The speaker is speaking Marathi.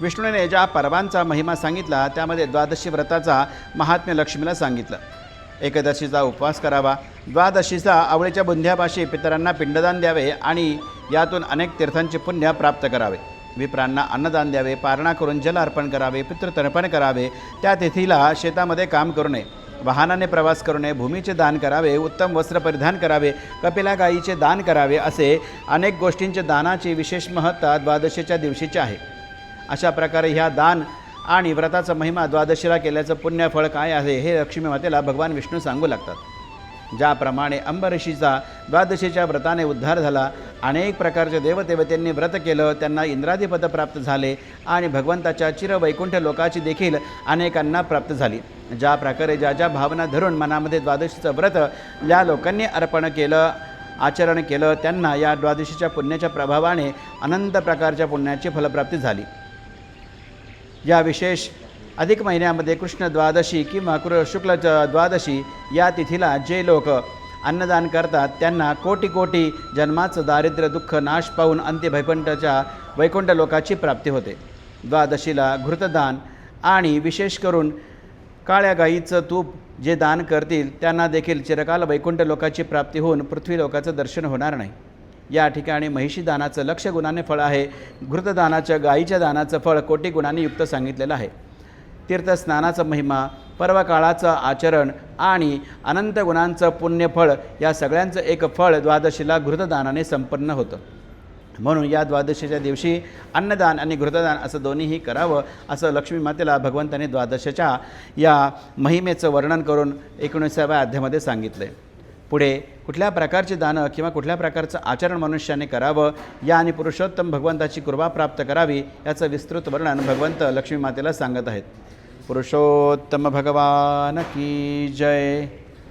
विष्णूने ज्या पर्वांचा महिमा सांगितला त्यामध्ये द्वादशी व्रताचा महात्म्य लक्ष्मीला सांगितलं. एकादशीचा उपवास करावा, द्वादशीचा आवळीच्या बुंध्यापाशी पितरांना पिंडदान द्यावे आणि यातून अनेक तीर्थांचे पुण्य प्राप्त करावे. विप्रांना अन्नदान द्यावे, पारणा करून जल अर्पण करावे, पितृतर्पण करावे. त्या तिथीला शेतामध्ये काम करू नये, वाहनाने प्रवास करू नये, भूमीचे दान करावे, उत्तम वस्त्र परिधान करावे, कपिला गायीचे दान करावे. असे अनेक गोष्टींचे दानाची विशेष महत्त्व द्वादशीच्या दिवशीचे आहे. अशा प्रकारे ह्या दान आणि व्रताचा महिमा द्वादशीला केल्याचं पुण्यफळ काय आहे हे लक्ष्मी मातेला भगवान विष्णू सांगू लागतात. ज्याप्रमाणे अंबरीषीचा द्वादशीच्या व्रताने उद्धार झाला, अनेक प्रकारचे देवदेवतेंनी व्रत केलं, त्यांना इंद्रादिपद प्राप्त झाले आणि भगवंताच्या चिरवैकुंठ लोकाची देखील अनेकांना प्राप्त झाली. ज्या प्रकारे ज्या ज्या भावना धरून मनामध्ये द्वादशीचं व्रत ज्या लोकांनी अर्पण केलं, आचरण केलं, त्यांना या द्वादशीच्या पुण्याच्या प्रभावाने अनंत प्रकारच्या पुण्याची फलप्राप्ती झाली. या विशेष अधिक महिन्यामध्ये कृष्ण द्वादशी किंवा शुक्ल द्वादशी या तिथीला जे लोक अन्नदान करतात त्यांना कोटी कोटी जन्माचं दारिद्र्य दुःख नाश पाहून अंत्यवैकुंठाच्या वैकुंठ लोकाची प्राप्ती होते. द्वादशीला घृतदान आणि विशेष करून काळ्या गाईचं तूप जे दान करतील त्यांना देखील चिरकाल वैकुंठ लोकाची प्राप्ती होऊन पृथ्वी लोकाचं दर्शन होणार नाही. या ठिकाणी महिषी दानाचं लक्ष गुणाने फळ आहे, घृतदानाचं गाईच्या दानाचं फळ कोटी गुणांनी युक्त सांगितलेलं आहे. तीर्थस्नानाचा महिमा, पर्वकाळाचं आचरण आणि अनंत गुणांचं पुण्यफळ या सगळ्यांचं एक फळ द्वादशीला घृतदानाने संपन्न होतं. म्हणून या द्वादशीच्या दिवशी अन्नदान आणि घृतदान असं दोन्हीही करावं असं लक्ष्मी मातेला भगवंताने द्वादशीच्या या महिमेचं वर्णन करून 19व्या अध्यायामध्ये सांगितलं आहे. पुढे कुठल्या प्रकारची दानं किंवा कुठल्या प्रकारचं आचरण मनुष्याने करावं या आणि पुरुषोत्तम भगवंताची कृपा प्राप्त करावी याचं विस्तृत वर्णन भगवंत लक्ष्मी मातेला सांगत आहेत. पुरुषोत्तम भगवान की जय.